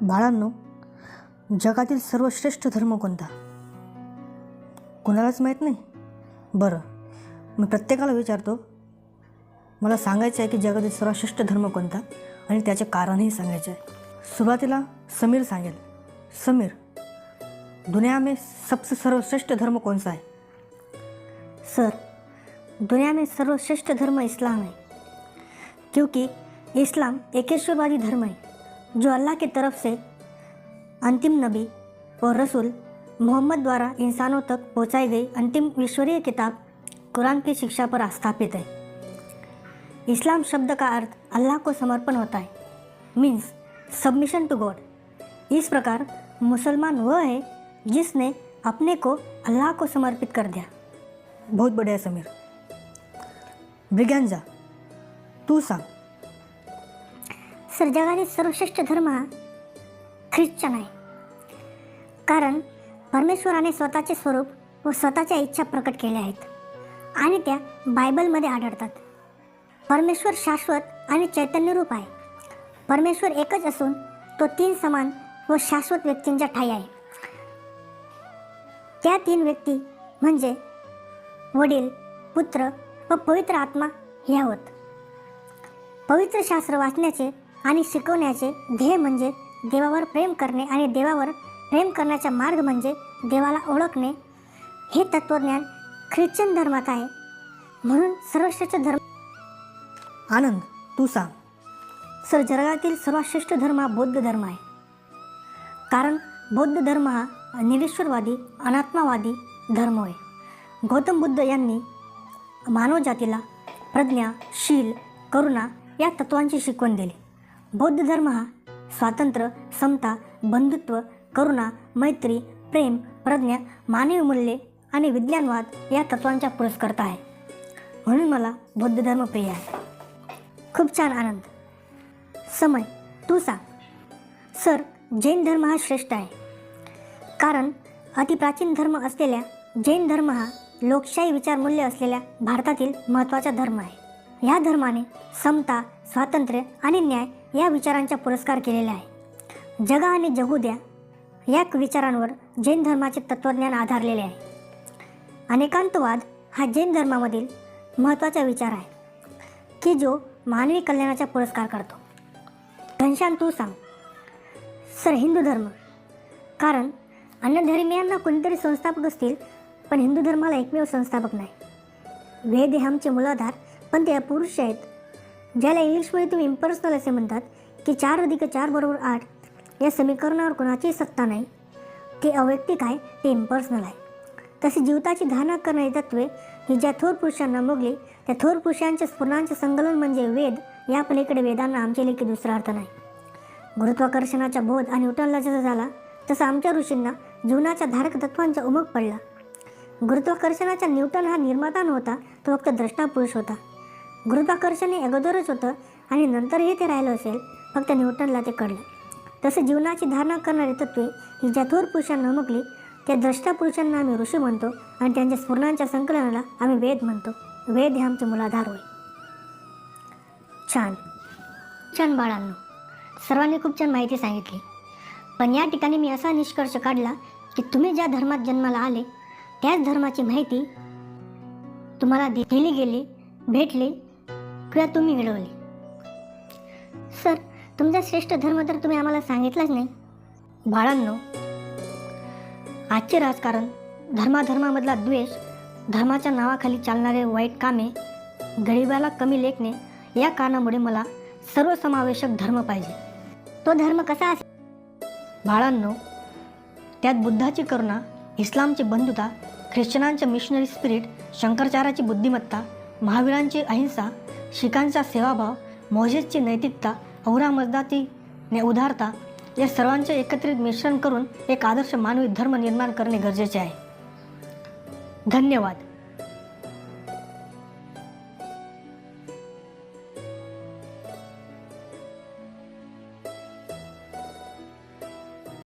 बाळांनो, जगातील सर्वश्रेष्ठ धर्म कोणता? कोणालाच माहीत नाही? बरं, मी प्रत्येकाला विचारतो. मला सांगायचं आहे की जगातील सर्वश्रेष्ठ धर्म कोणता आणि त्याचे कारणही सांगायचे आहे. सुरुवातीला समीर सांगेल. समीर, दुनिया में सबसे सर्वश्रेष्ठ धर्म कौन सा है? सर, दुनिया में सर्वश्रेष्ठ धर्म इस्लाम है, क्योंकि इस्लाम एक ईश्वरवादी धर्म है जो अल्लाह की तरफ से अंतिम नबी और रसूल मोहम्मद द्वारा इंसानों तक पहुंचाई गई अंतिम ईश्वरीय किताब कुरान की शिक्षा पर स्थापित है. इस्लाम शब्द का अर्थ अल्लाह को समर्पण होता है, मीन्स सबमिशन टू गॉड. इस प्रकार मुसलमान वह है जिसने अपने को अल्लाह को समर्पित कर दिया. बहुत बढ़िया समीर. ब्रिगॅन्झा, तू सांग. सर, जगातील सर्वश्रेष्ठ धर्म हा ख्रिश्चन आहे, कारण परमेश्वराने स्वतःचे स्वरूप व स्वतःच्या इच्छा प्रकट केल्या आहेत आणि त्या बायबलमध्ये आढळतात. परमेश्वर शाश्वत आणि चैतन्यरूप आहे. परमेश्वर एकच असून तो तीन समान व शाश्वत व्यक्तींच्या ठायी आहे. त्या तीन व्यक्ती म्हणजे वडील, पुत्र व पवित्र आत्मा ह्या होत. पवित्र शास्त्र वाचण्याचे आणि शिकवण्याचे ध्येय म्हणजे देवावर प्रेम करणे आणि देवावर प्रेम करण्याचा मार्ग म्हणजे देवाला ओळखणे. हे तत्त्वज्ञान ख्रिश्चन धर्मात आहे. म्हणून सर्वश्रेष्ठ धर्म. आनंद, तू सांग. सर, जगातील सर्वश्रेष्ठ धर्म हा बौद्ध धर्म आहे, कारण बौद्ध धर्म हा निरीश्वरवादी अनात्मावादी धर्म आहे. गौतम बुद्ध यांनी मानवजातीला प्रज्ञा, शील, करुणा या तत्वांची शिकवण दिली. बौद्ध धर्म हा स्वातंत्र्य, समता, बंधुत्व, करुणा, मैत्री, प्रेम, प्रज्ञा, मानवी मूल्ये आणि विज्ञानवाद या तत्वांचा पुरस्कर्ता आहे. म्हणून मला बौद्ध धर्म प्रिय आहे. खूप छान आनंद. समय, तू सांग. सर, जैन धर्म हा श्रेष्ठ आहे, कारण अतिप्राचीन धर्म असलेल्या जैन धर्म हा लोकशाही विचारमूल्य असलेल्या भारतातील महत्त्वाचा धर्म आहे. ह्या धर्माने समता, स्वातंत्र्य आणि न्याय या विचारांचा पुरस्कार केलेला आहे. जगा आणि जगू द्या या विचारांवर जैन धर्माचे तत्त्वज्ञान आधारलेले आहे. अनेकांतवाद हा जैन धर्मामधील महत्त्वाचा विचार आहे की जो मानवी कल्याणाचा पुरस्कार करतो. घनश्याम, तू सांग. सर, हिंदू धर्म, कारण अन्य धर्मियांना कोणीतरी संस्थापक असतील, पण हिंदू धर्माला एकमेव संस्थापक नाही. वेद हे आमचे मूलाधार, पण ते अपुरुष आहेत. ज्याला इंग्लिशमध्ये तुम्ही इम्पर्सनल असे म्हणतात की 4 + 4 = 8 या समीकरणावर कोणाचीही सत्ता नाही. ते अवैयक्तिक आहे, ते इम्पर्सनल आहे. तसे जीविताची धारणा करणारी तत्त्वे ही ज्या थोर पुरुषांना मोगली, त्या थोर पुरुषांच्या स्फुरणांचे संकलन म्हणजे वेद. या पलीकडे वेदांना आमचे लेखी दुसरा अर्थ नाही. गुरुत्वाकर्षणाचा बोध आणि न्यूटनला जसा झाला तसा आमच्या ऋषींना जीवनाच्या धारक तत्वांचा उमग पडला. गुरुत्वाकर्षणाचा न्यूटन हा निर्माता नव्हता, तो फक्त द्रष्टा पुरुष होता. गुरुत्वाकर्षण हे अगोदरच होतं आणि नंतरही ते राहिलं असेल, फक्त न्यूटनला ते कळलं. तसे जीवनाची धारणा करणारी तत्त्वे ही ज्या थोर पुरुषांना उमगली, त्या द्रष्टा पुरुषांना आम्ही ऋषी म्हणतो आणि त्यांच्या स्फुरणांच्या संकलनाला आम्ही वेद म्हणतो. वेद हे आमचे मूलाधार होय. छान छान बाळांनो, सर्वांनी खूप छान माहिती सांगितली. पण या ठिकाणी मी असा निष्कर्ष काढला की तुम्ही ज्या धर्मात जन्माला आले त्याच धर्माची माहिती तुम्हाला दिली गेली, भेटली किंवा तुम्ही मिळवली. सर, तुमचा श्रेष्ठ धर्म तर तुम्ही आम्हाला सांगितलाच नाही. बाळांनो, आजचे राजकारण, धर्माधर्मामधला द्वेष, धर्माच्या नावाखाली चालणारे वाईट कामे, गरिबाला कमी लेखणे या कारणामुळे मला सर्वसमावेशक धर्म पाहिजे. तो धर्म कसा असेल? बाळांनो, त्यात बुद्धाची करुणा, इस्लामची बंधुता, ख्रिश्चनांचे मिशनरी स्पिरिट, शंकराचार्याची बुद्धिमत्ता, महावीरांची अहिंसा, शीखांचा सेवाभाव, मोझेसची नैतिकता, औरामजदाची उदारता या सर्वांचे एकत्रित मिश्रण करून एक आदर्श मानवी धर्म निर्माण करणे गरजेचे आहे. धन्यवाद.